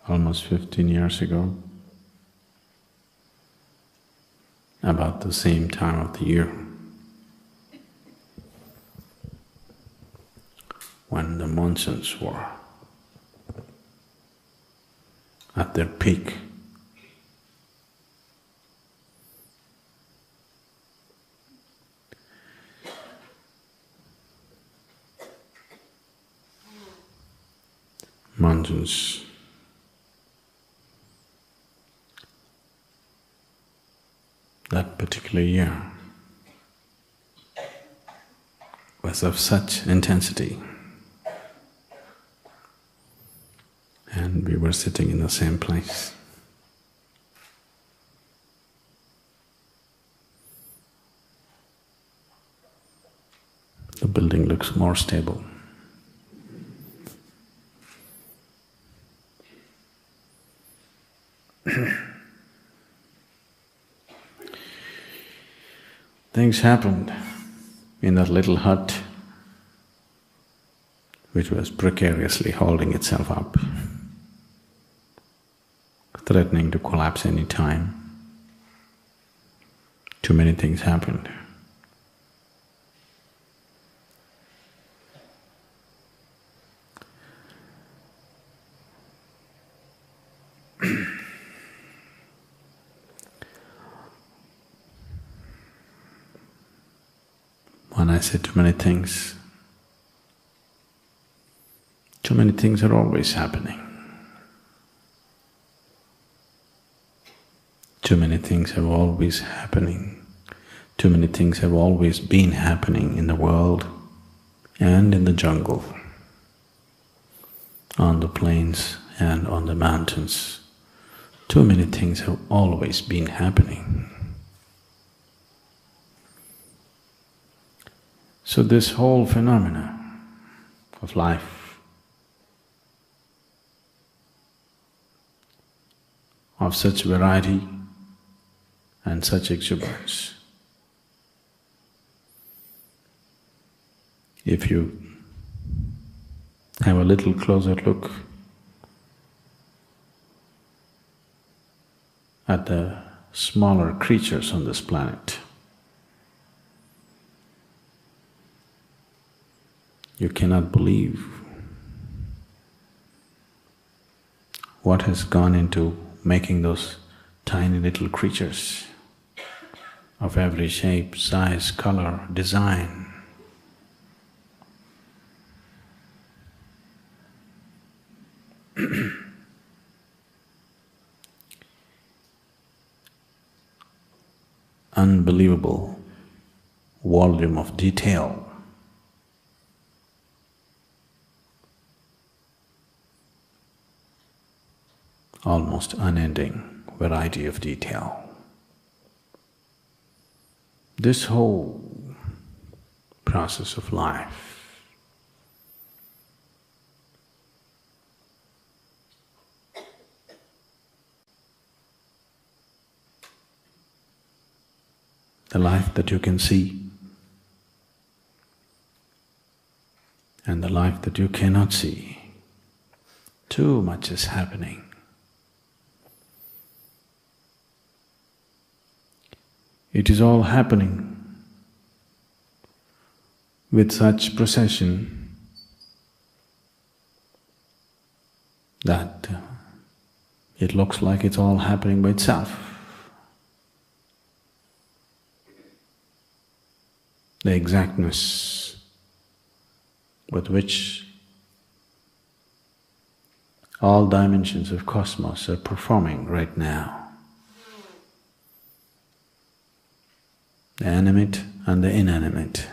almost 15 years ago, about the same time of the year, when the monsoons were at their peak. Monsoons that particular year was of such intensity, and we were sitting in the same place. The building looks more stable. Things happened in that little hut which was precariously holding itself up, threatening to collapse any time. Too many things happened. When I say too many things are always happening. Too many things are always happening. Too many things have always been happening in the world and in the jungle, on the plains and on the mountains. Too many things have always been happening. So this whole phenomena of life of such variety and such exuberance, if you have a little closer look at the smaller creatures on this planet, you cannot believe what has gone into making those tiny little creatures of every shape, size, color, design. Unbelievable volume of detail. Almost unending variety of detail. This whole process of life the life that you can see and the life that you cannot see, too much is happening. It is all happening with such precision that it looks like it's all happening by itself. The exactness with which all dimensions of cosmos are performing right now, the animate and the inanimate.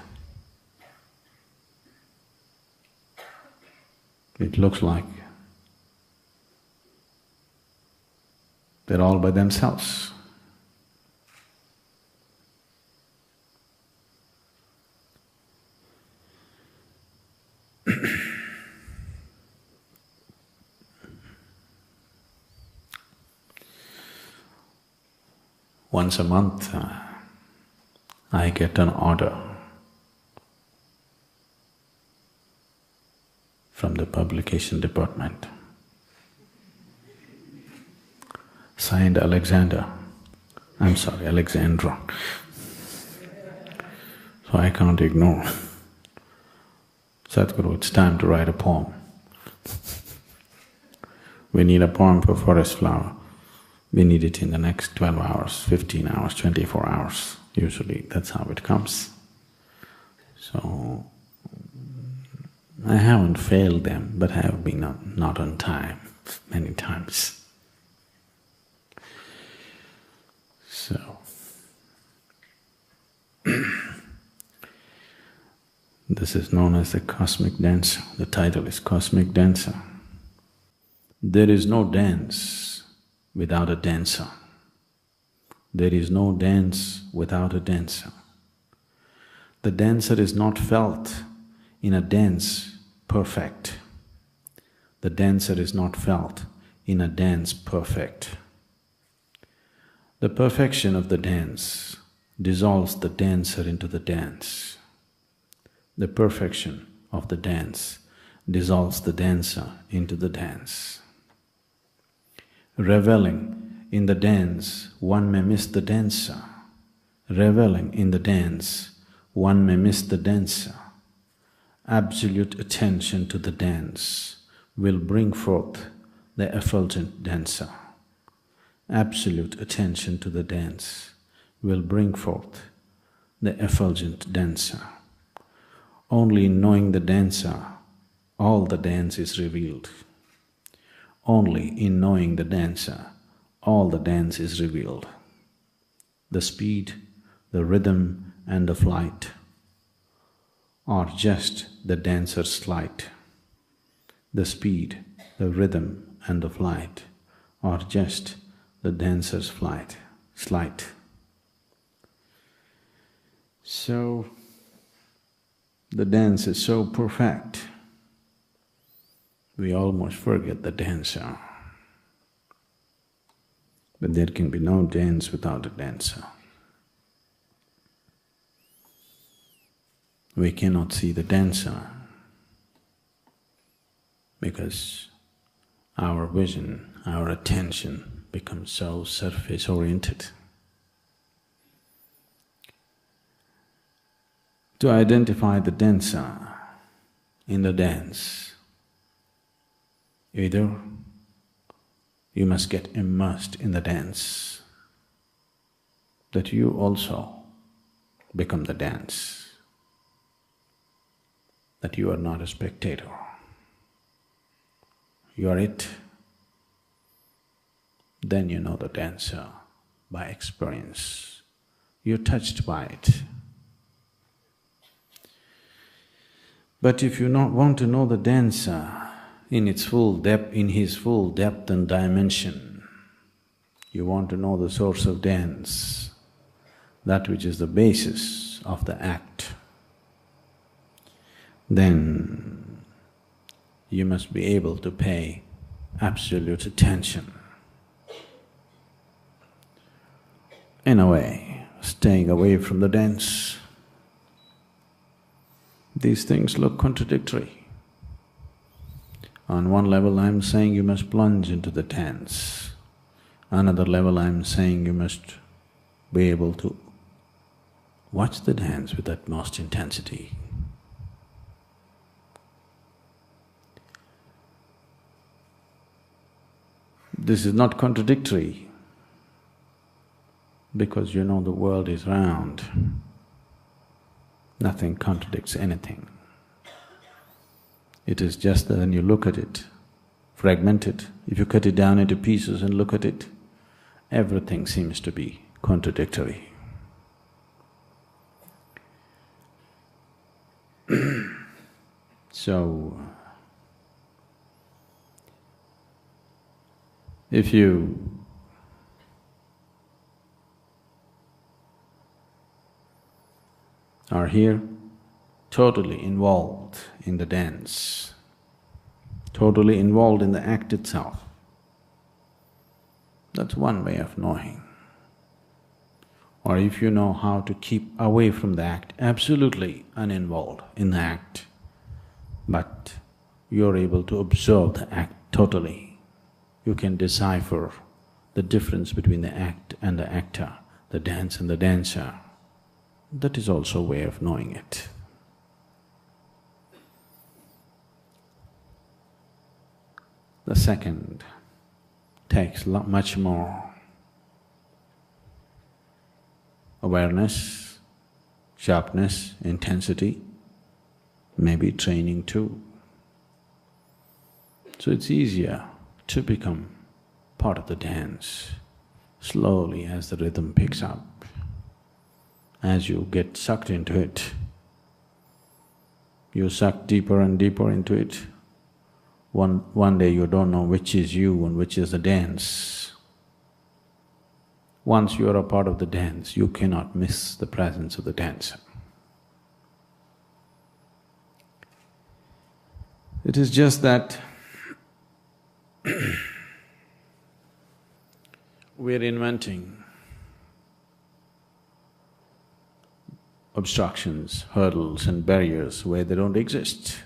It looks like they're all by themselves. Once a month, I get an order from the publication department. Signed Alexander. I'm sorry, Alexandra. So I can't ignore. Sadhguru, it's time to write a poem. We need a poem for forest flower. We need it in the next 12 hours, 15 hours, 24 hours. Usually that's how it comes. So I haven't failed them, but I have been not on time many times. So this is known as the cosmic dancer. The title is Cosmic Dancer. There is no dance without a dancer. There is no dance without a dancer. The dancer is not felt in a dance perfect. The dancer is not felt in a dance perfect. The perfection of the dance dissolves the dancer into the dance. The perfection of the dance dissolves the dancer into the dance. Reveling in the dance, one may miss the dancer. Reveling in the dance, one may miss the dancer. Absolute attention to the dance will bring forth the effulgent dancer. Absolute attention to the dance will bring forth the effulgent dancer. Only in knowing the dancer, all the dance is revealed. Only in knowing the dancer, all the dance is revealed. The speed, the rhythm and the flight are just the dancer's sleight. The speed, the rhythm and the flight are just the dancer's sleight. So, the dance is so perfect, we almost forget the dancer. But there can be no dance without a dancer. We cannot see the dancer because our vision, our attention becomes so surface-oriented. To identify the dancer in the dance, either you must get immersed in the dance, that you also become the dance, that you are not a spectator, you are it. Then you know the dancer by experience, you're touched by it. But if you want to know the dancer in its full depth, in his full depth and dimension, you want to know the source of dance, that which is the basis of the act, then you must be able to pay absolute attention. In a way, staying away from the dance. These things look contradictory. On one level I'm saying you must plunge into the dance. Another level I'm saying you must be able to watch the dance with utmost intensity. This is not contradictory because you know the world is round. Nothing contradicts anything. It is just that when you look at it, fragmented, if you cut it down into pieces and look at it, everything seems to be contradictory. So, if you are here totally involved in the dance, totally involved in the act itself, that's one way of knowing. Or if you know how to keep away from the act, absolutely uninvolved in the act, but you're able to observe the act totally, you can decipher the difference between the act and the actor, the dance and the dancer. That is also a way of knowing it. The second takes much more awareness, sharpness, intensity, maybe training too. So it's easier to become part of the dance slowly as the rhythm picks up. As you get sucked into it, you suck deeper and deeper into it. One day you don't know which is you and which is the dance. Once you are a part of the dance, you cannot miss the presence of the dancer. It is just that we're inventing obstructions, hurdles and barriers where they don't exist.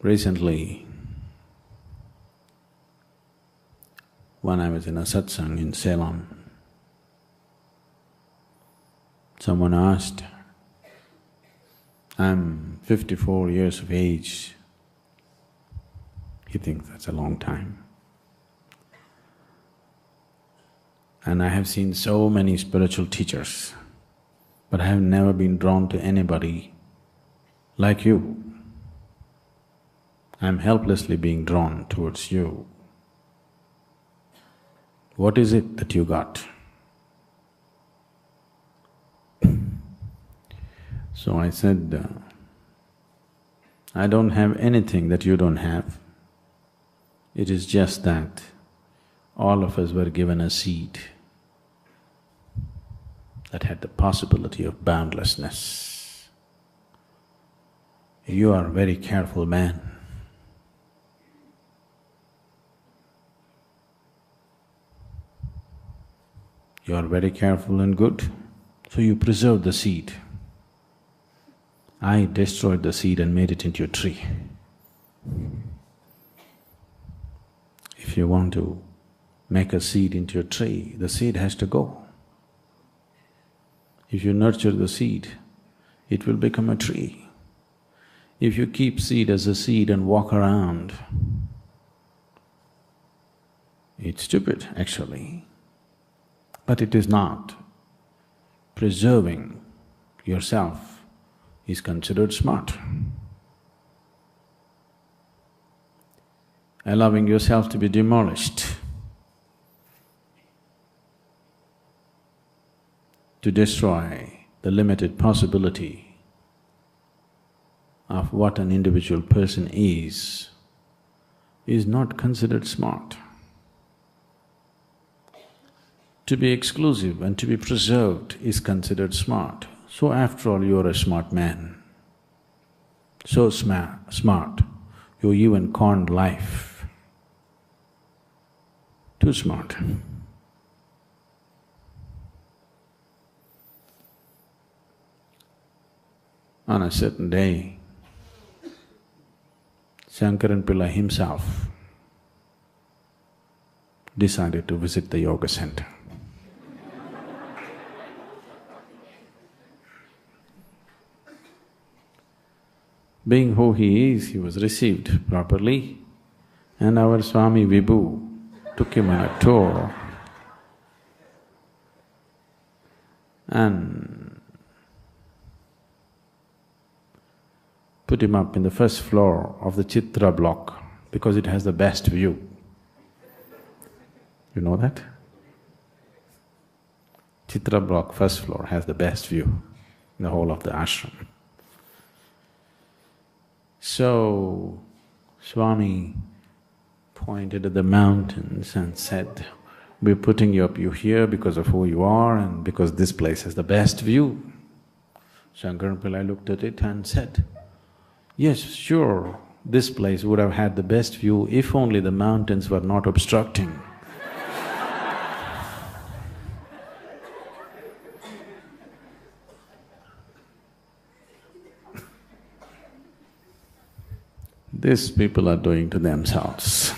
Recently, when I was in a satsang in Ceylon, someone asked, "I'm 54 years of age." He thinks that's a long time. And I have seen so many spiritual teachers, but I have never been drawn to anybody like you. I'm helplessly being drawn towards you. What is it that you got? So I said, I don't have anything that you don't have. It is just that all of us were given a seed that had the possibility of boundlessness. You are a very careful man. You are very careful and good, so you preserve the seed. I destroyed the seed and made it into a tree. If you want to make a seed into a tree, the seed has to go. If you nurture the seed, it will become a tree. If you keep seed as a seed and walk around, it's stupid actually, but it is not. Preserving yourself is considered smart. Allowing yourself to be demolished, to destroy the limited possibility of what an individual person is not considered smart. To be exclusive and to be preserved is considered smart. So after all, you are a smart man. So smart, you even conned life. Too smart. On a certain day, Shankaran Pillai himself decided to visit the yoga center. Being who he is, he was received properly, and our Swami Vibhu took him on a tour and put him up in the first floor of the Chitra block because it has the best view. You know that? Chitra block, first floor, has the best view in the whole of the ashram. So, Swami pointed at the mountains and said, "We're putting you up here because of who you are and because this place has the best view." Shankaran Pillai looked at it and said, "Yes, sure, this place would have had the best view if only the mountains were not obstructing." These people are doing to themselves.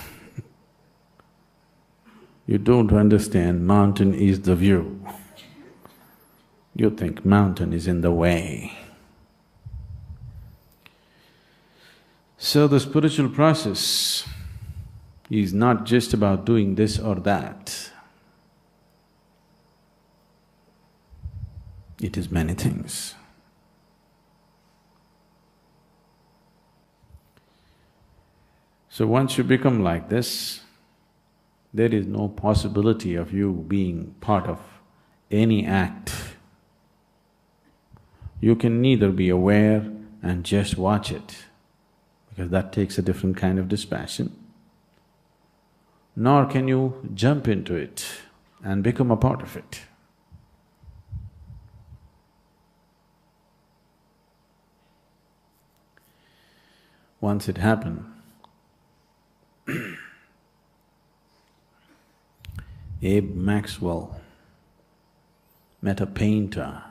You don't understand mountain is the view. You think mountain is in the way. So the spiritual process is not just about doing this or that. It is many things. So once you become like this, there is no possibility of you being part of any act. You can neither be aware and just watch it, because that takes a different kind of dispassion, nor can you jump into it and become a part of it. Once it happened, Abe Maxwell met a painter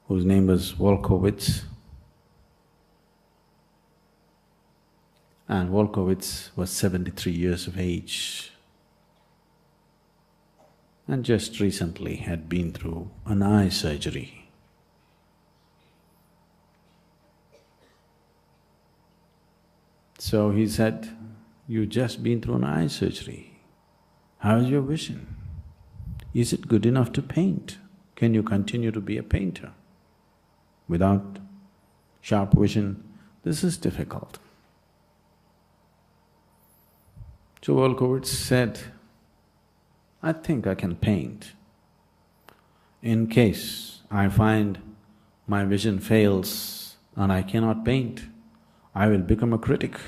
whose name was Wolkowitz. And Wolkowitz was 73 years of age and just recently had been through an eye surgery. So he said, "You just been through an eye surgery. How is your vision? Is it good enough to paint? Can you continue to be a painter? Without sharp vision, this is difficult." So Wolkowitz said, "I think I can paint. In case I find my vision fails and I cannot paint, I will become a critic."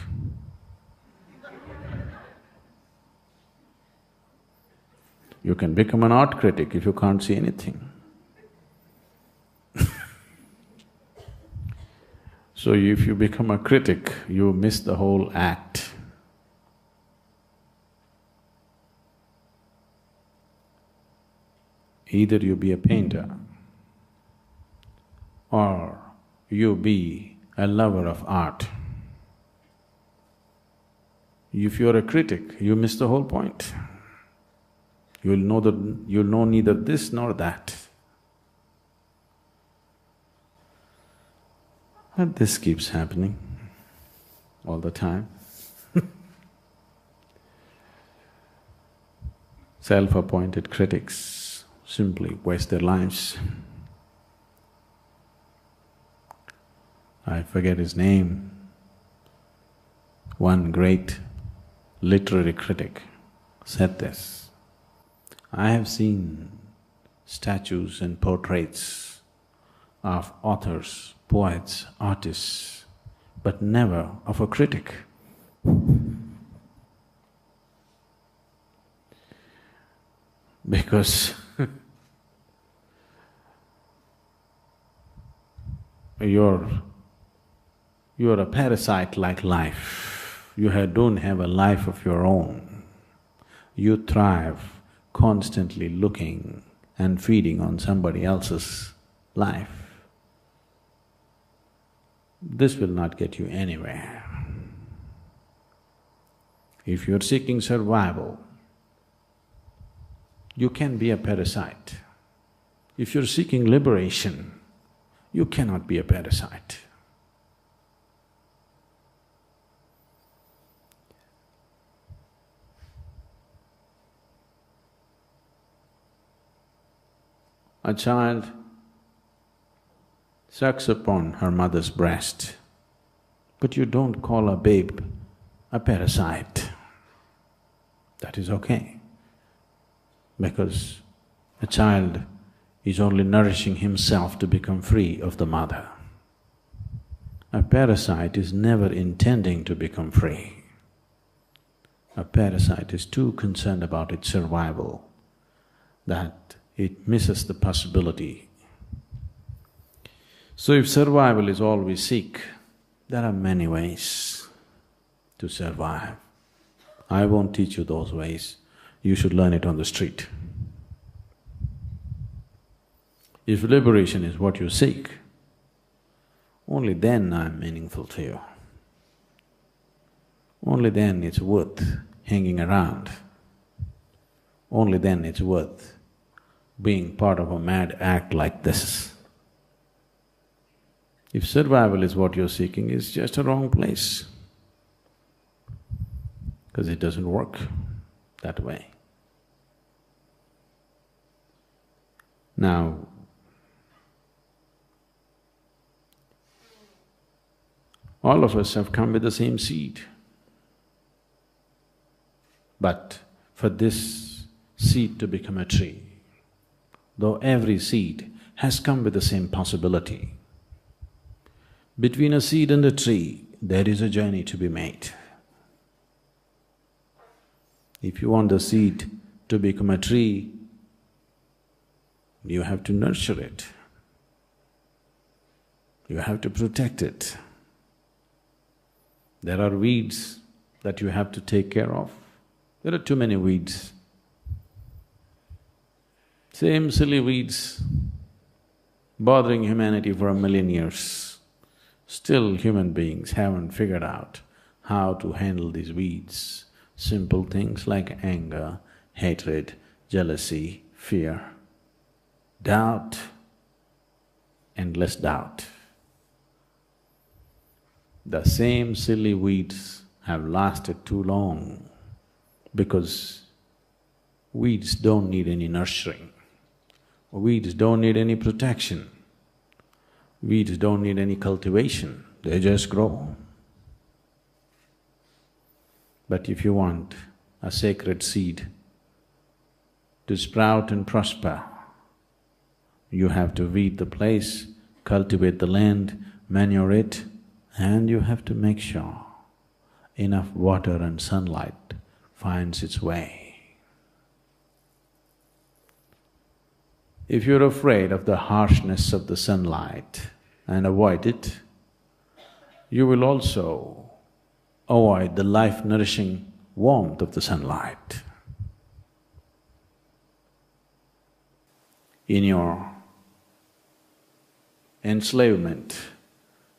You can become an art critic if you can't see anything. So if you become a critic, you miss the whole act. Either you be a painter or you be a lover of art. If you're a critic, you miss the whole point. You'll know neither this nor that. But this keeps happening all the time. Self-appointed critics simply waste their lives. I forget his name. One great literary critic said this, "I have seen statues and portraits of authors, poets, artists, but never of a critic." Because you're a parasite like life. You don't have a life of your own. You thrive constantly looking and feeding on somebody else's life. This will not get you anywhere. If you're seeking survival, you can be a parasite. If you're seeking liberation, you cannot be a parasite. A child sucks upon her mother's breast, but you don't call a babe a parasite. That is okay, because a child is only nourishing himself to become free of the mother. A parasite is never intending to become free. A parasite is too concerned about its survival that it misses the possibility. So if survival is all we seek, there are many ways to survive. I won't teach you those ways, you should learn it on the street. If liberation is what you seek, only then I'm meaningful to you. Only then it's worth hanging around. Only then it's worth being part of a mad act like this. If survival is what you're seeking, it's just a wrong place, because it doesn't work that way. Now, all of us have come with the same seed. But for this seed to become a tree, though every seed has come with the same possibility, between a seed and a tree, there is a journey to be made. If you want the seed to become a tree, you have to nurture it. You have to protect it. There are weeds that you have to take care of. There are too many weeds. Same silly weeds bothering humanity for 1,000,000 years. Still human beings haven't figured out how to handle these weeds. Simple things like anger, hatred, jealousy, fear, doubt, endless doubt. The same silly weeds have lasted too long because weeds don't need any nurturing. Weeds don't need any protection. Weeds don't need any cultivation, they just grow. But if you want a sacred seed to sprout and prosper, you have to weed the place, cultivate the land, manure it, and you have to make sure enough water and sunlight finds its way. If you're afraid of the harshness of the sunlight and avoid it, you will also avoid the life-nourishing warmth of the sunlight. In your enslavement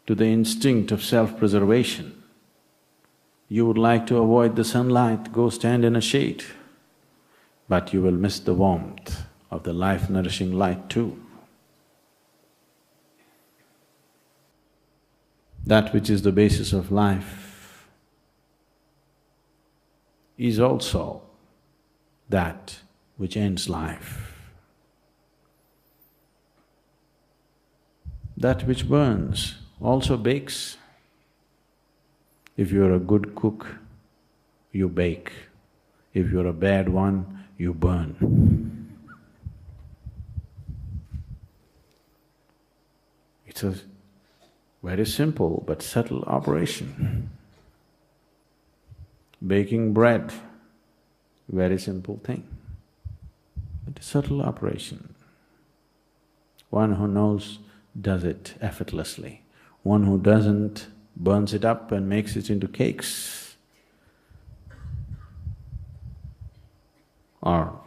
to the instinct of self-preservation, you would like to avoid the sunlight, go stand in a shade, but you will miss the warmth of the life-nourishing light too. That which is the basis of life is also that which ends life. That which burns also bakes. If you're a good cook, you bake. If you're a bad one, you burn. It's a very simple but subtle operation. Baking bread, very simple thing, but a subtle operation. One who knows does it effortlessly. One who doesn't burns it up and makes it into cakes. Or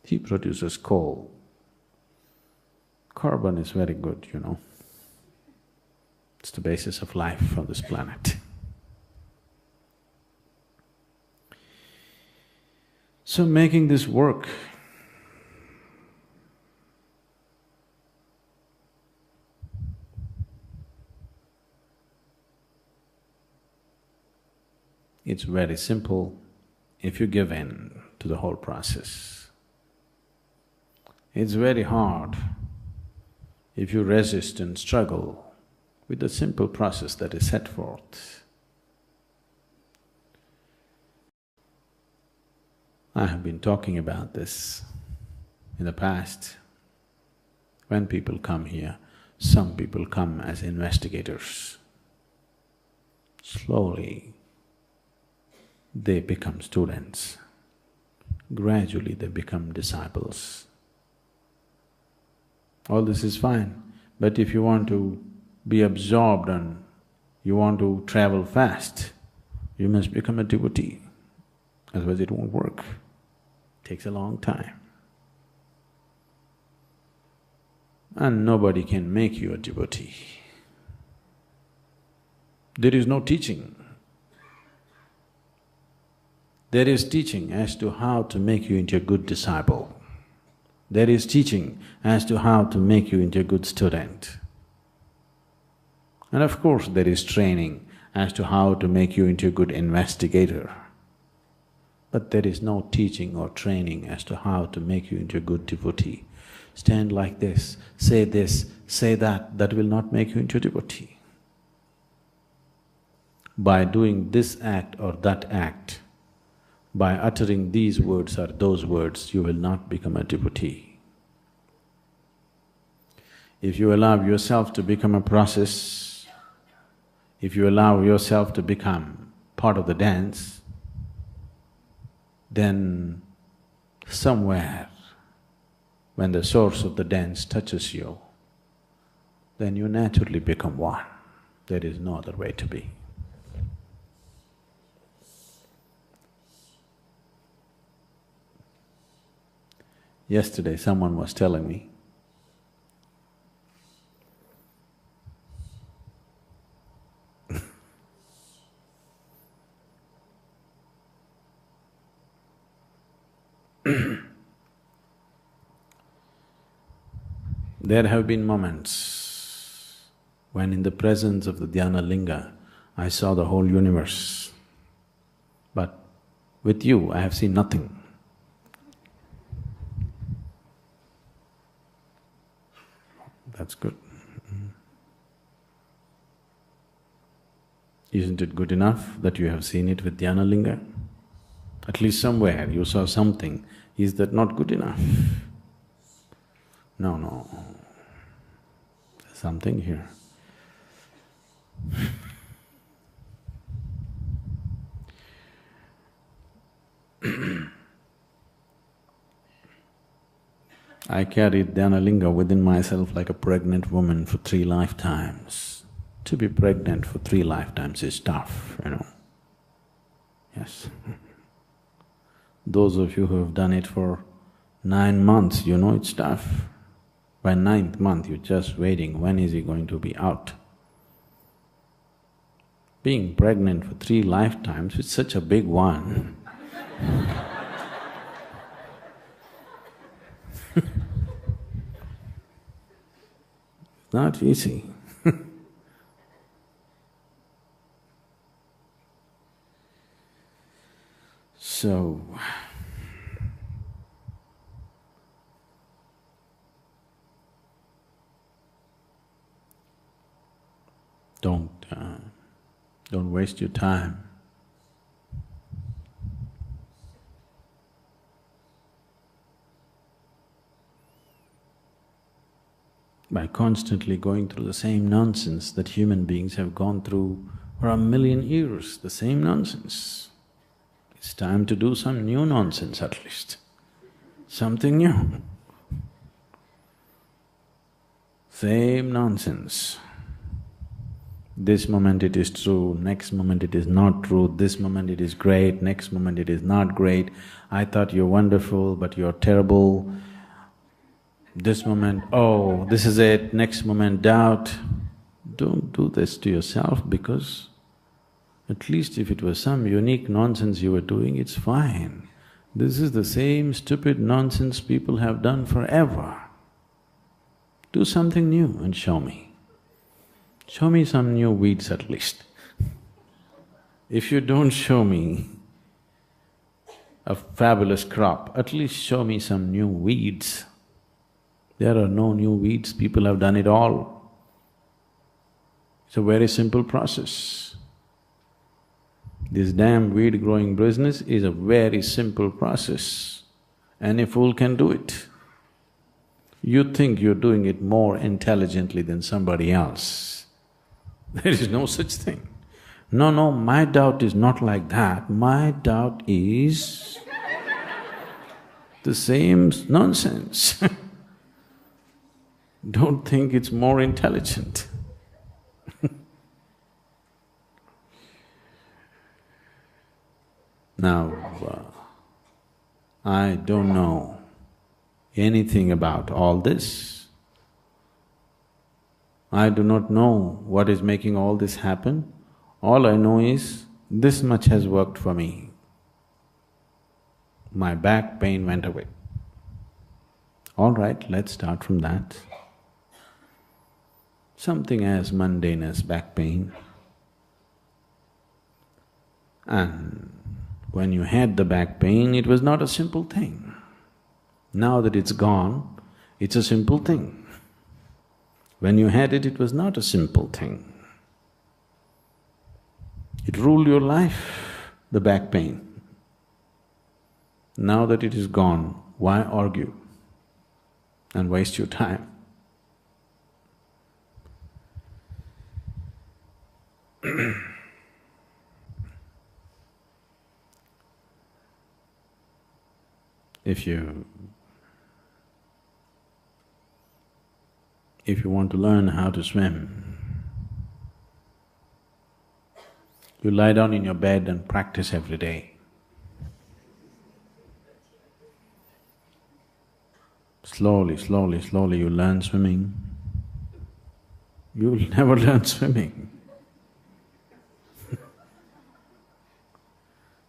he produces coal. Carbon is very good, you know. It's the basis of life on this planet. So making this work, it's very simple if you give in to the whole process. It's very hard if you resist and struggle with the simple process that is set forth. I have been talking about this in the past. When people come here, some people come as investigators. Slowly, they become students. Gradually, they become disciples. All this is fine, but if you want to be absorbed and you want to travel fast, you must become a devotee, otherwise it won't work. It takes a long time. and nobody can make you a devotee. There is no teaching. There is teaching as to how to make you into a good disciple. There is teaching as to how to make you into a good student. And of course, there is training as to how to make you into a good investigator. But there is no teaching or training as to how to make you into a good devotee. Stand like this, say that will not make you into a devotee. By doing this act or that act, by uttering these words or those words, you will not become a devotee. If you allow yourself to become a process, if you allow yourself to become part of the dance, then somewhere when the source of the dance touches you, then you naturally become one. There is no other way to be. Yesterday someone was telling me, there have been moments when in the presence of the dhyana linga, I saw the whole universe. But with you, I have seen nothing. That's good. Isn't it good enough that you have seen it with dhyana linga? At least somewhere you saw something. Is that not good enough? No. There's something here. I carried dhyana linga within myself like a pregnant woman for 3 lifetimes. To be pregnant for 3 lifetimes is tough, you know. Yes. Those of you who have done it for 9 months, you know it's tough. By 9th month, you're just waiting, when is he going to be out? Being pregnant for 3 lifetimes, it's such a big one. Not easy. So, don't waste your time. By constantly going through the same nonsense that human beings have gone through for 1,000,000 years, the same nonsense. It's time to do some new nonsense at least, something new. Same nonsense. This moment it is true, next moment it is not true, this moment it is great, next moment it is not great. I thought you're wonderful, but you're terrible. This moment, oh, this is it, next moment, doubt. Don't do this to yourself, because at least if it was some unique nonsense you were doing, it's fine. This is the same stupid nonsense people have done forever. Do something new and show me. Show me some new weeds at least. If you don't show me a fabulous crop, at least show me some new weeds. There are no new weeds, people have done it all. It's a very simple process. This damn weed growing business is a very simple process. Any fool can do it. You think you're doing it more intelligently than somebody else. There is no such thing. No, my doubt is not like that. My doubt is the same nonsense. Don't think it's more intelligent. Now, I don't know anything about all this, I do not know what is making all this happen. All I know is this much has worked for me. My back pain went away. All right, let's start from that. Something as mundane as back pain. And when you had the back pain, it was not a simple thing. Now that it's gone, it's a simple thing. When you had it, it was not a simple thing. It ruled your life, the back pain. Now that it is gone, why argue and waste your time? If you want to learn how to swim, you lie down in your bed and practice every day. Slowly, slowly, slowly you learn swimming. You will never learn swimming.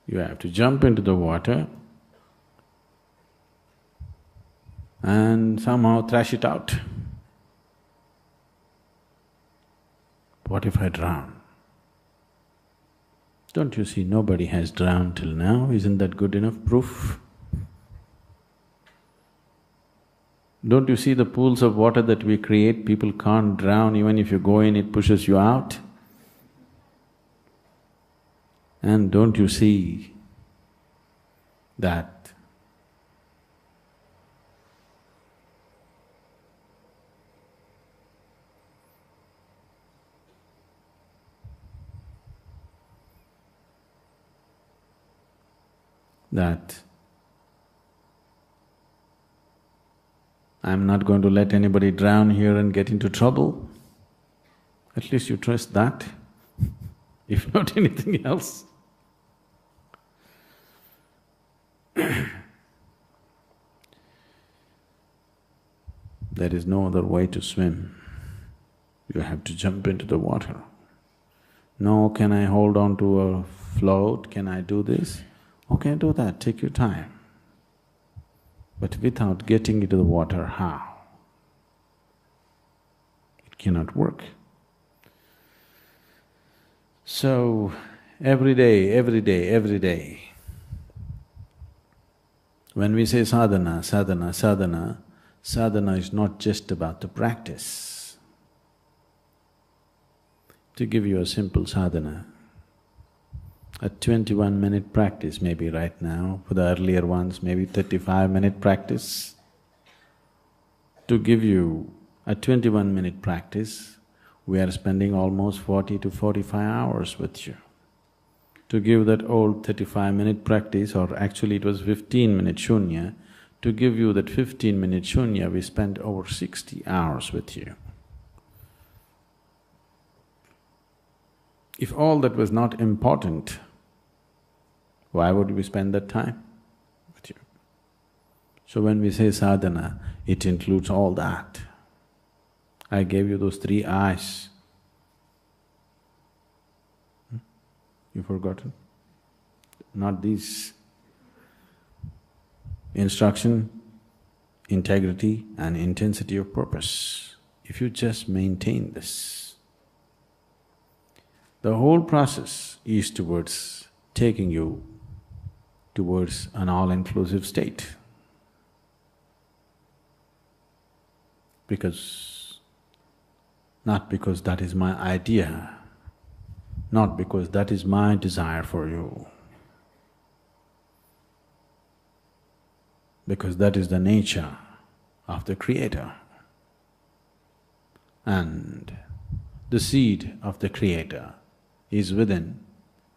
You have to jump into the water and somehow thrash it out. What if I drown? Don't you see nobody has drowned till now? Isn't that good enough proof? Don't you see the pools of water that we create? People can't drown, even if you go in, it pushes you out. And don't you see that I'm not going to let anybody drown here and get into trouble? At least you trust that, if not anything else. There is no other way to swim. You have to jump into the water. No, can I hold on to a float? Can I do this? Okay, do that, take your time. But without getting into the water, how? It cannot work. So, every day, when we say sadhana, sadhana, sadhana, sadhana is not just about the practice. To give you a simple sadhana, a 21-minute practice maybe right now, for the earlier ones maybe 35-minute practice. To give you a 21-minute practice, we are spending almost 40 to 45 hours with you. To give that old 35-minute practice, or actually it was 15-minute shunya, to give you that 15-minute shunya, we spent over 60 hours with you. If all that was not important, why would we spend that time with you? So when we say sadhana, it includes all that. I gave you those 3 eyes. You forgotten? Not these. Instruction, integrity and intensity of purpose. If you just maintain this, the whole process is towards taking you towards an all-inclusive state. Not because that is my idea, not because that is my desire for you, because that is the nature of the Creator. And the seed of the Creator is within,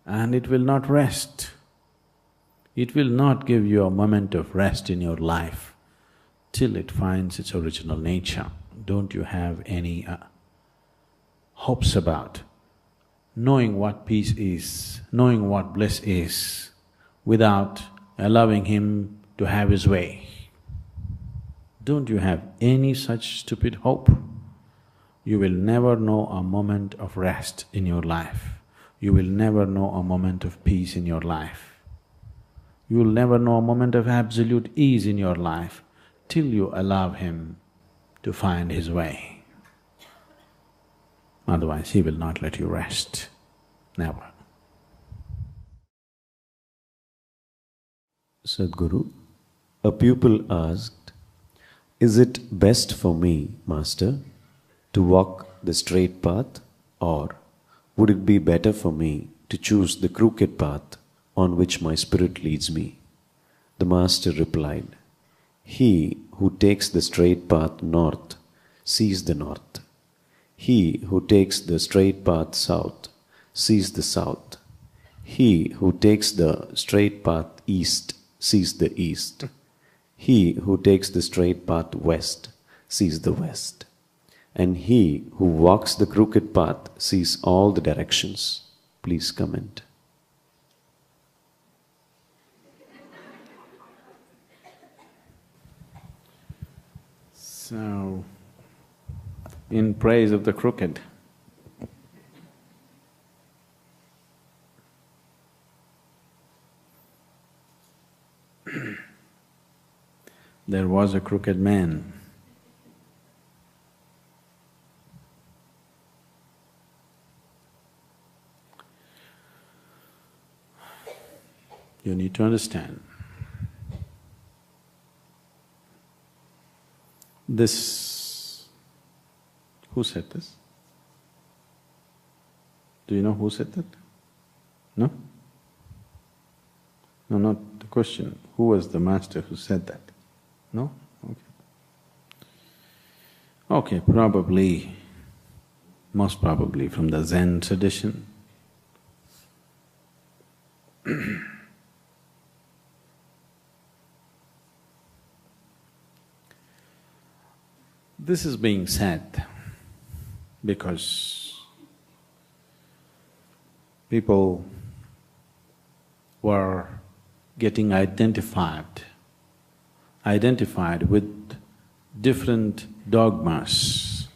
and it will not rest. It will not give you a moment of rest in your life till it finds its original nature. Don't you have any hopes about knowing what peace is, knowing what bliss is, without allowing Him to have His way? Don't you have any such stupid hope? you will never know a moment of rest in your life. You will never know a moment of peace in your life. You will never know a moment of absolute ease in your life till you allow him to find his way. Otherwise, he will not let you rest, never. Sadhguru, a pupil asked, "Is it best for me, Master, to walk the straight path, or would it be better for me to choose the crooked path on which my spirit leads me?" The Master replied, "He who takes the straight path north sees the north. He who takes the straight path south sees the south. He who takes the straight path east sees the east. He who takes the straight path west sees the west. And he who walks the crooked path sees all the directions." Please comment. So, in praise of the crooked, there was a crooked man. You need to understand, this… Who said this? Do you know who said that? No? No, not the question. Who was the master who said that? No? Okay. Okay, probably, most probably from the Zen tradition. This is being said because people were getting identified with different dogmas.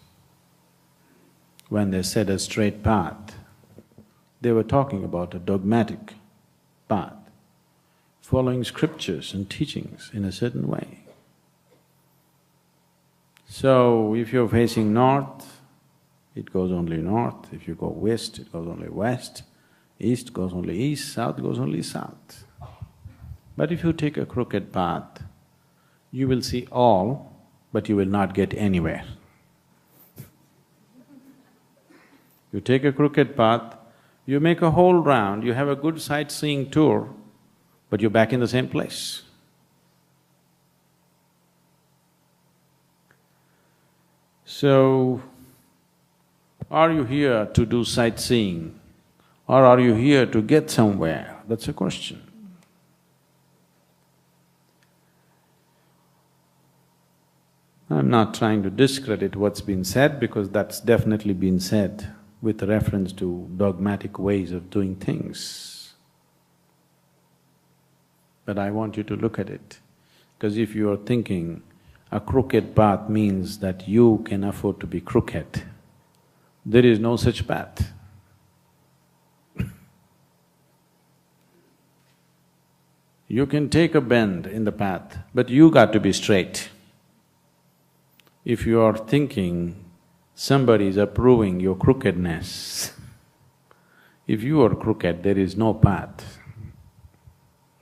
When they said a straight path, they were talking about a dogmatic path, following scriptures and teachings in a certain way. So, if you're facing north, it goes only north. If you go west, it goes only west. East goes only east, south goes only south. But if you take a crooked path, you will see all, but you will not get anywhere. You take a crooked path, you make a whole round, you have a good sightseeing tour, but you're back in the same place. So, are you here to do sightseeing or are you here to get somewhere? That's a question. I'm not trying to discredit what's been said because that's definitely been said with reference to dogmatic ways of doing things. But I want you to look at it, because if you are thinking a crooked path means that you can afford to be crooked, there is no such path. You can take a bend in the path, but you got to be straight. If you are thinking somebody is approving your crookedness, if you are crooked, there is no path.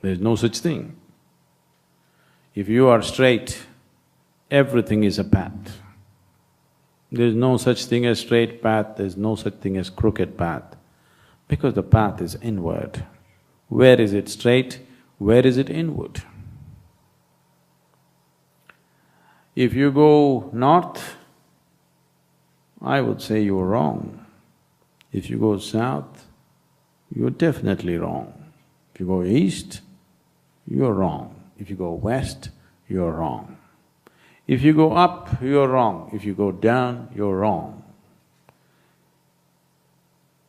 There is no such thing. If you are straight, everything is a path. There is no such thing as straight path, there is no such thing as crooked path, because the path is inward. Where is it straight? Where is it inward? If you go north, I would say you're wrong. If you go south, you're definitely wrong. If you go east, you're wrong. If you go west, you're wrong. If you go up, you're wrong. If you go down, you're wrong.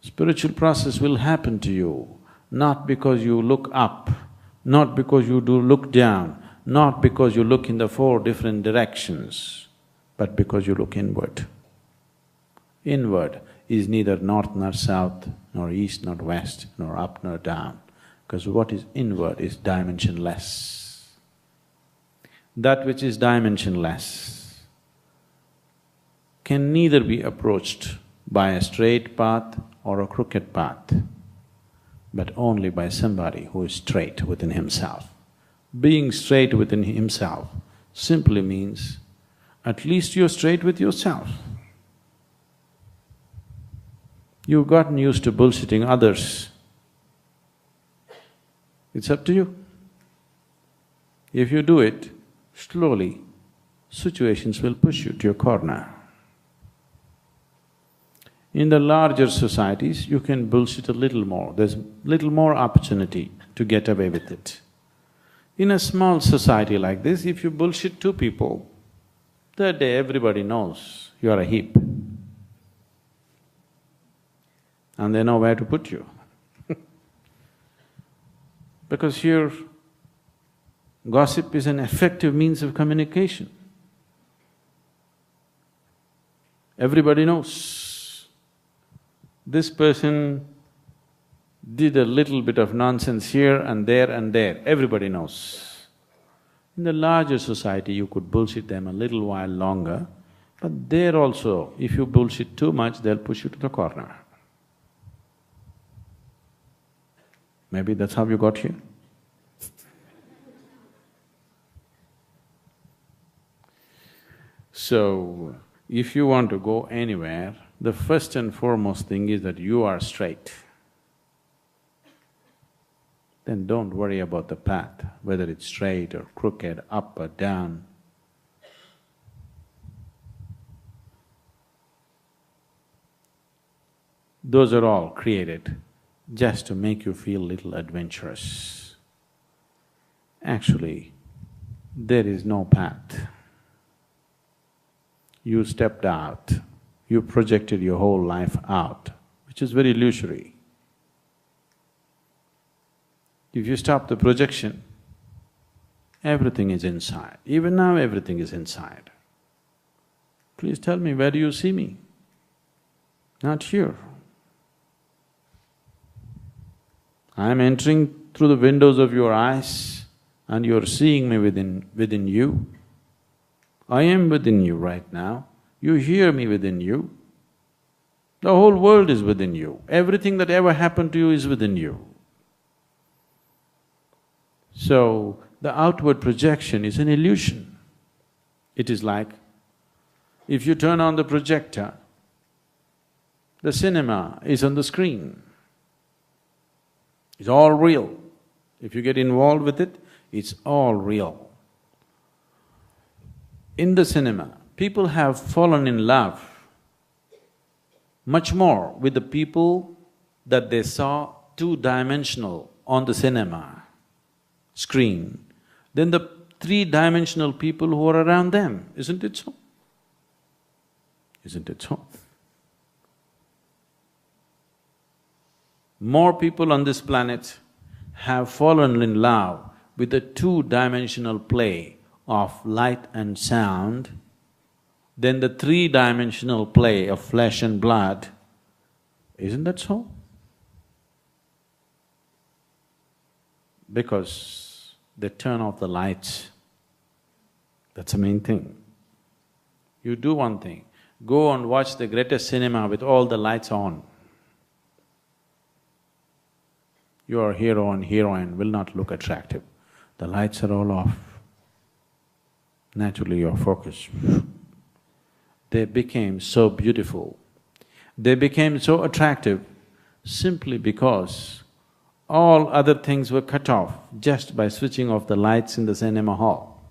Spiritual process will happen to you, not because you look up, not because you do look down, not because you look in the four different directions, but because you look inward. Inward is neither north nor south, nor east nor west, nor up nor down, because what is inward is dimensionless. That which is dimensionless can neither be approached by a straight path or a crooked path, but only by somebody who is straight within himself. Being straight within himself simply means at least you're straight with yourself. You've gotten used to bullshitting others. It's up to you. If you do it, slowly, situations will push you to your corner. In the larger societies, you can bullshit a little more, there's little more opportunity to get away with it. In a small society like this, if you bullshit two people, that day everybody knows you are a heap. And they know where to put you. Because here, gossip is an effective means of communication. Everybody knows. This person did a little bit of nonsense here and there, everybody knows. In the larger society, you could bullshit them a little while longer, but there also, if you bullshit too much, they'll push you to the corner. Maybe that's how you got here. So, if you want to go anywhere, the first and foremost thing is that you are straight. Then don't worry about the path, whether it's straight or crooked, up or down. Those are all created just to make you feel little adventurous. Actually, there is no path. You stepped out, you projected your whole life out, which is very illusory. If you stop the projection, everything is inside. Even now, everything is inside. Please tell me, where do you see me? Not here. I am entering through the windows of your eyes and you're seeing me within you. I am within you right now, you hear me within you. The whole world is within you, everything that ever happened to you is within you. So, the outward projection is an illusion. It is like, if you turn on the projector, the cinema is on the screen. It's all real. If you get involved with it, it's all real. In the cinema, people have fallen in love much more with the people that they saw two-dimensional on the cinema screen than the three-dimensional people who are around them, isn't it so? Isn't it so? More people on this planet have fallen in love with the two-dimensional play of light and sound than the three-dimensional play of flesh and blood. Isn't that so? Because they turn off the lights. That's the main thing. You do one thing, go and watch the greatest cinema with all the lights on. Your hero and heroine will not look attractive. The lights are all off. Naturally your focus, they became so beautiful, they became so attractive simply because all other things were cut off just by switching off the lights in the cinema hall.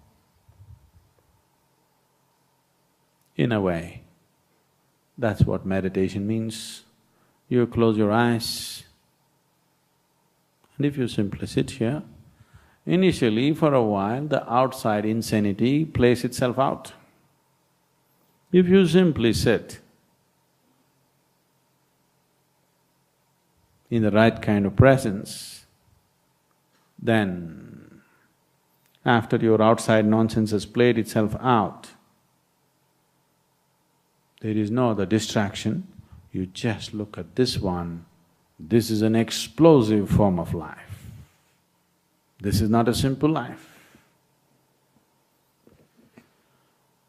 In a way, that's what meditation means. You close your eyes, and if you simply sit here, initially for a while the outside insanity plays itself out. If you simply sit in the right kind of presence, then after your outside nonsense has played itself out, There is no other distraction. You just look at this one. This is an explosive form of life. This is not a simple life.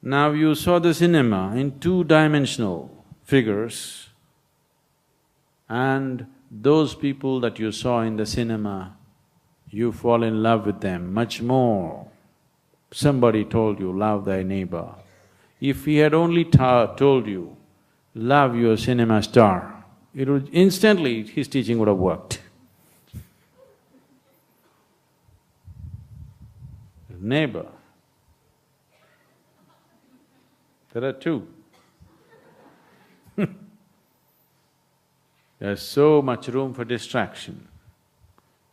Now you saw the cinema in two-dimensional figures, and those people that you saw in the cinema, you fall in love with them much more. Somebody told you, love thy neighbor. If he had only told you, love your cinema star, it would instantly, his teaching would have worked. Neighbor. There are two. There's so much room for distraction.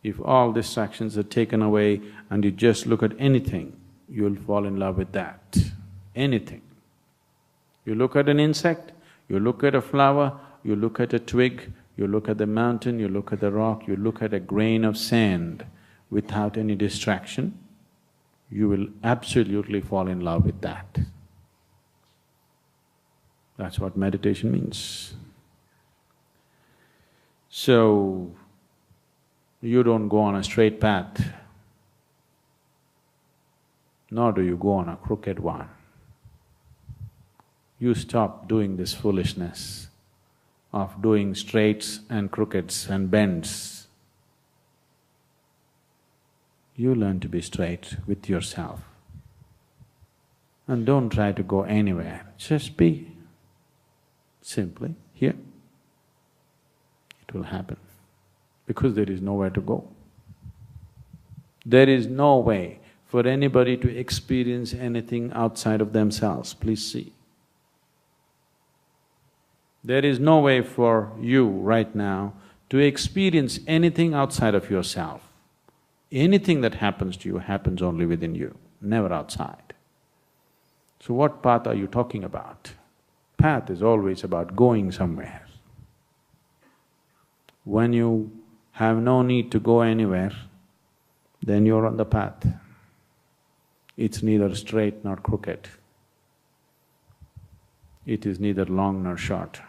If all distractions are taken away and you just look at anything, you'll fall in love with that. Anything. You look at an insect, you look at a flower, you look at a twig, you look at the mountain, you look at the rock, you look at a grain of sand without any distraction, you will absolutely fall in love with that. That's what meditation means. So, you don't go on a straight path, nor do you go on a crooked one. You stop doing this foolishness of doing straights and crookeds and bends. You learn to be straight with yourself. And don't try to go anywhere, just be simply here. It will happen, because there is nowhere to go. There is no way for anybody to experience anything outside of themselves, please see. There is no way for you right now to experience anything outside of yourself. Anything that happens to you happens only within you, never outside. So what path are you talking about? Path is always about going somewhere. When you have no need to go anywhere, then you're on the path. It's neither straight nor crooked. It is neither long nor short.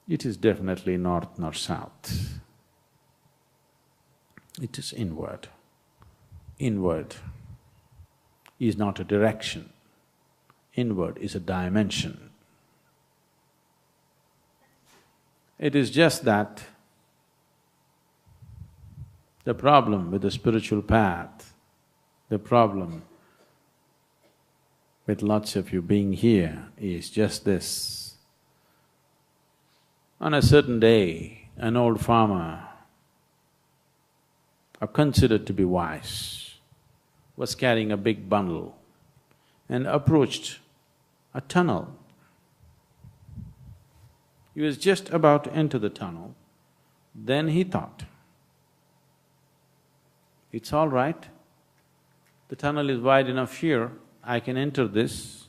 It is definitely north nor south. It is inward. Inward is not a direction. Inward is a dimension. It is just that the problem with the spiritual path, the problem with lots of you being here is just this. On a certain day, an old farmer, considered to be wise, was carrying a big bundle and approached a tunnel. He was just about to enter the tunnel, then he thought, it's all right, the tunnel is wide enough here, I can enter this,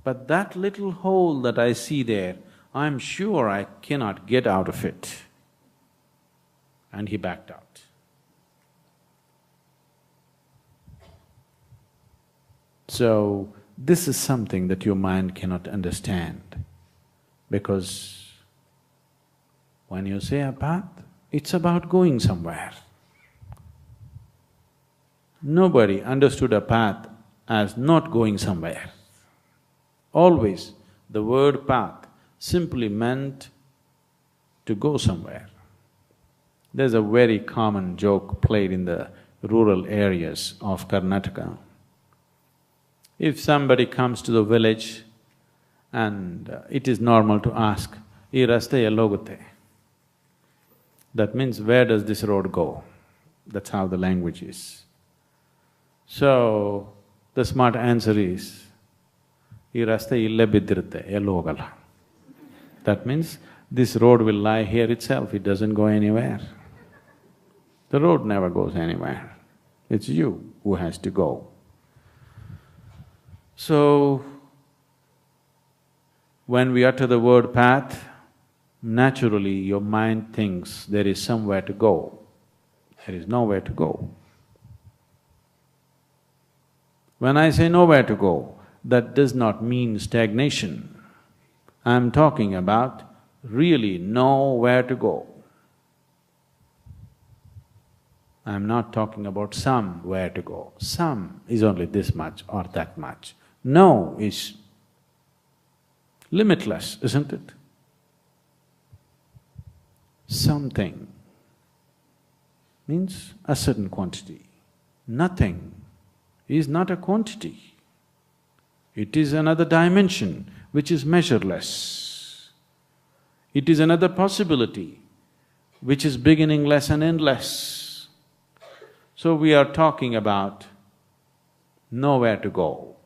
but that little hole that I see there, I'm sure I cannot get out of it. And he backed out. So, this is something that your mind cannot understand, because when you say a path, it's about going somewhere. Nobody understood a path as not going somewhere. Always the word path simply meant to go somewhere. There's a very common joke played in the rural areas of Karnataka. If somebody comes to the village and it is normal to ask, "Ee raste ellogutte?" That means, where does this road go? That's how the language is. So, the smart answer is, "Ee raste ille biddirutte, ellu hogalla." That means, this road will lie here itself, it doesn't go anywhere. The road never goes anywhere, it's you who has to go. So, when we utter the word path, naturally your mind thinks there is somewhere to go. There is nowhere to go. When I say nowhere to go, that does not mean stagnation. I'm talking about really know where to go. I'm not talking about some where to go. Some is only this much or that much. No is limitless, isn't it? Something means a certain quantity. Nothing is not a quantity. It is another dimension which is measureless. It is another possibility which is beginningless and endless. So we are talking about nowhere to go,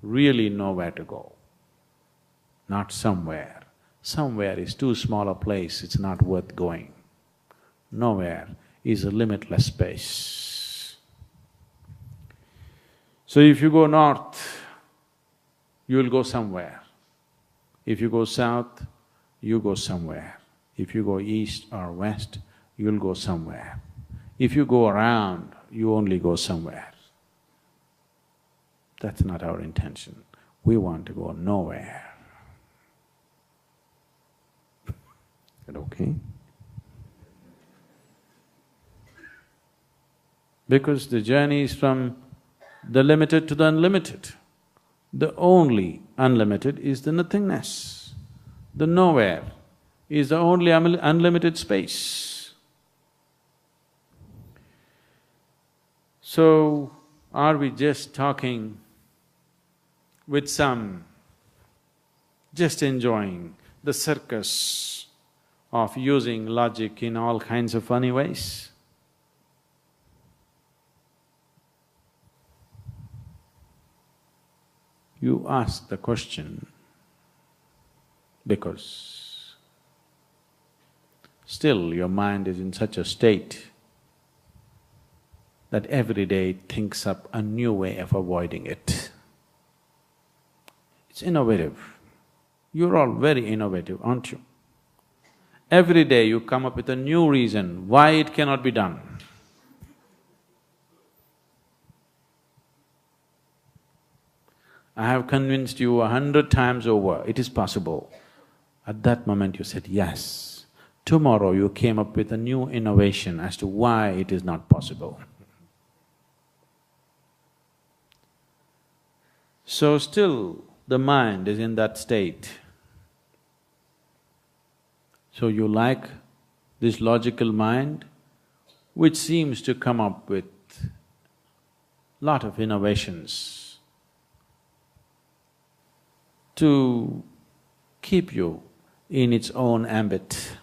really nowhere to go, not somewhere. Somewhere is too small a place, it's not worth going. Nowhere is a limitless space. So if you go north, you will go somewhere. If you go south, you go somewhere. If you go east or west, you'll go somewhere. If you go around, you only go somewhere. That's not our intention. We want to go nowhere. Is that okay? Because the journey is from the limited to the unlimited. The only unlimited is the nothingness. The nowhere is the only unlimited space. So, are we just talking with some, just enjoying the circus of using logic in all kinds of funny ways? You ask the question because still your mind is in such a state that every day it thinks up a new way of avoiding it. It's innovative. You're all very innovative, aren't you? Every day you come up with a new reason why it cannot be done. I have convinced you 100 times over, it is possible. At that moment you said yes. Tomorrow you came up with a new innovation as to why it is not possible. So still the mind is in that state. So you like this logical mind which seems to come up with lot of innovations to keep you in its own ambit,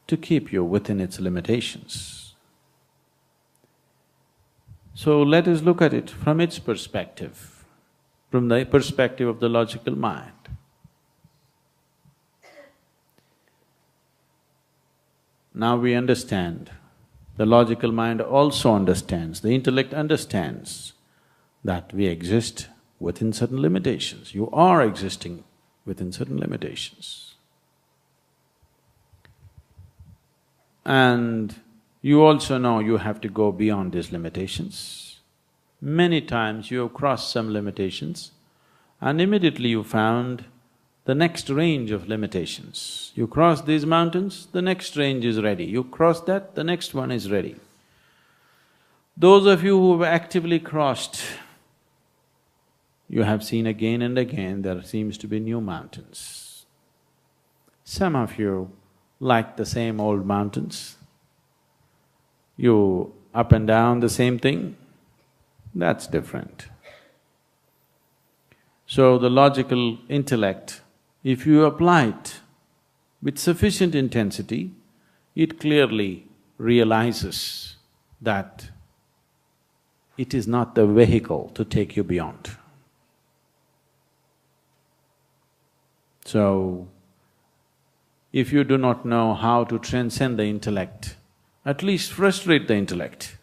to keep you within its limitations. So let us look at it from its perspective, from the perspective of the logical mind. Now we understand, the logical mind also understands, the intellect understands that we exist within certain limitations. You are existing within certain limitations. And you also know you have to go beyond these limitations. Many times you have crossed some limitations and immediately you found the next range of limitations. You cross these mountains, the next range is ready. You cross that, the next one is ready. Those of you who have actively crossed, you have seen again and again there seems to be new mountains. Some of you like the same old mountains. You up and down the same thing, that's different. So the logical intellect, if you apply it with sufficient intensity, it clearly realizes that it is not the vehicle to take you beyond. So, if you do not know how to transcend the intellect, at least frustrate the intellect.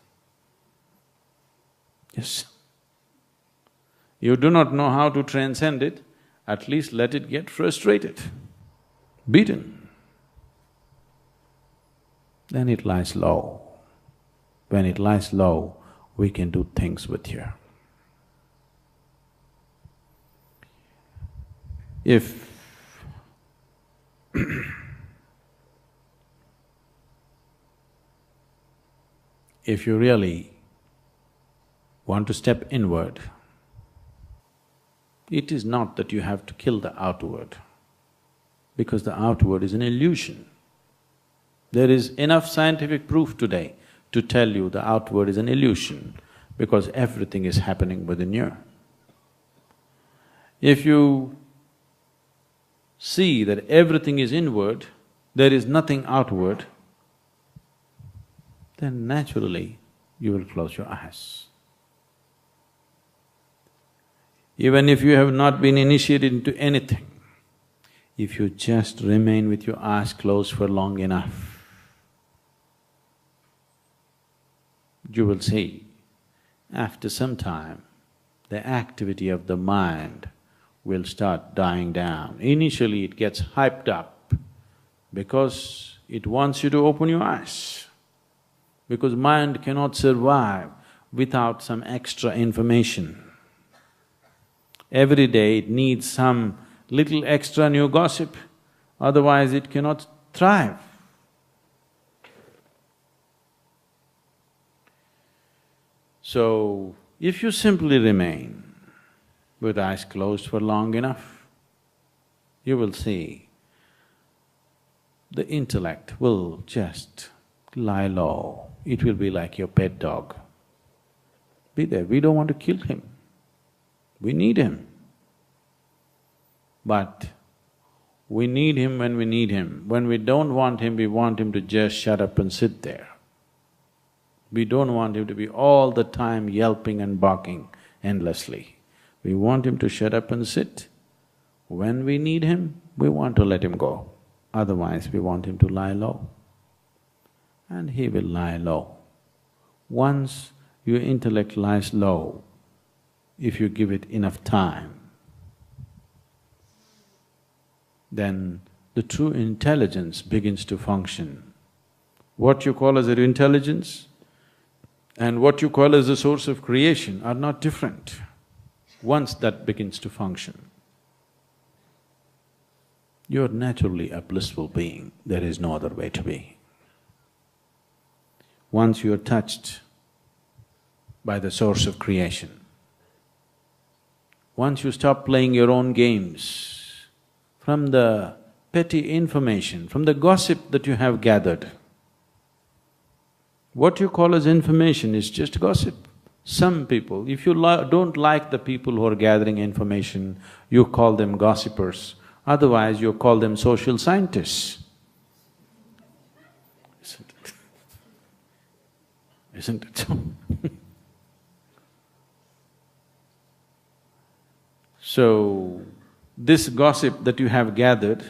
Yes. You do not know how to transcend it, at least let it get frustrated, beaten. Then it lies low. When it lies low, we can do things with you. If if you really want to step inward, it is not that you have to kill the outward, because the outward is an illusion. There is enough scientific proof today to tell you the outward is an illusion, because everything is happening within you. If you see that everything is inward, there is nothing outward, then naturally you will close your eyes. Even if you have not been initiated into anything, if you just remain with your eyes closed for long enough, you will see, after some time, the activity of the mind will start dying down. Initially it gets hyped up because it wants you to open your eyes, because mind cannot survive without some extra information. Every day it needs some little extra new gossip, otherwise it cannot thrive. So, if you simply remain with eyes closed for long enough, you will see the intellect will just lie low. It will be like your pet dog. Be there, we don't want to kill him, we need him. But we need him when we need him. When we don't want him, we want him to just shut up and sit there. We don't want him to be all the time yelping and barking endlessly. We want him to shut up and sit. When we need him, we want to let him go. Otherwise, we want him to lie low. And he will lie low. Once your intellect lies low, if you give it enough time, then the true intelligence begins to function. What you call as your intelligence and what you call as the source of creation are not different. Once that begins to function, you're naturally a blissful being, there is no other way to be. Once you're touched by the source of creation, once you stop playing your own games, from the petty information, from the gossip that you have gathered. What you call as information is just gossip. Some people, if you don't like the people who are gathering information, you call them gossipers, otherwise you call them social scientists. Isn't it? Isn't it so? So, this gossip that you have gathered,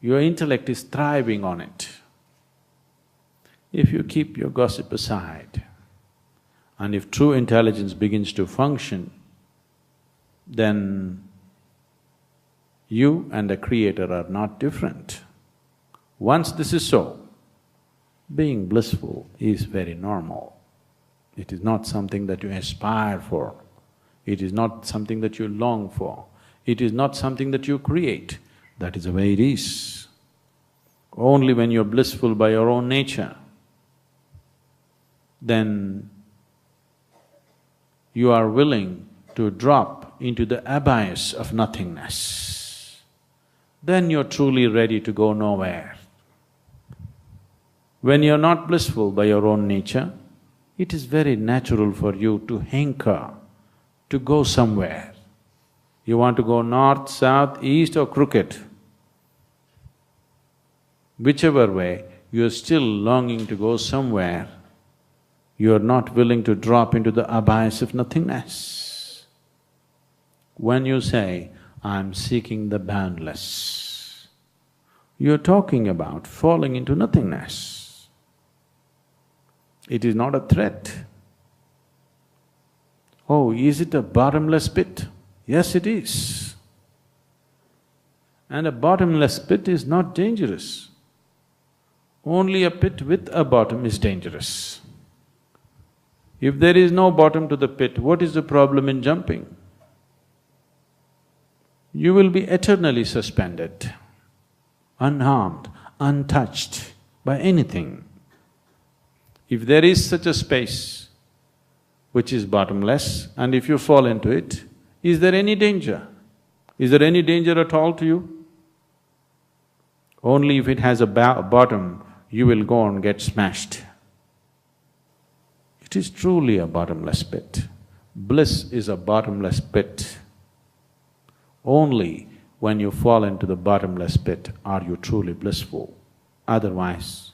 your intellect is thriving on it. If you keep your gossip aside, and if true intelligence begins to function, then you and the Creator are not different. Once this is so, being blissful is very normal. It is not something that you aspire for, it is not something that you long for. It is not something that you create, that is the way it is. Only when you're blissful by your own nature, then you are willing to drop into the abyss of nothingness. Then you're truly ready to go nowhere. When you're not blissful by your own nature, it is very natural for you to hanker, to go somewhere. You want to go north, south, east or crooked. Whichever way, you're still longing to go somewhere. You're not willing to drop into the abyss of nothingness. When you say, I'm seeking the boundless, you're talking about falling into nothingness. It is not a threat. Oh, is it a bottomless pit? Yes, it is. And a bottomless pit is not dangerous. Only a pit with a bottom is dangerous. If there is no bottom to the pit, what is the problem in jumping? you will be eternally suspended, unharmed, untouched by anything. If there is such a space which is bottomless, and if you fall into it, is there any danger? Is there any danger at all to you? Only if it has a bottom, you will go and get smashed. It is truly a bottomless pit. Bliss is a bottomless pit. Only when you fall into the bottomless pit are you truly blissful. Otherwise,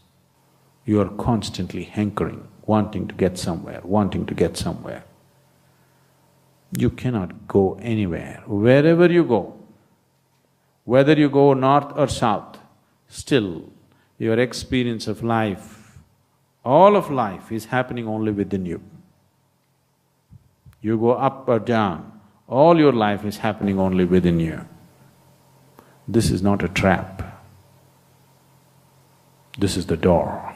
you are constantly hankering, wanting to get somewhere, wanting to get somewhere. You cannot go anywhere. Wherever you go, whether you go north or south, still your experience of life, all of life is happening only within you. You go up or down, all your life is happening only within you. This is not a trap. This is the door.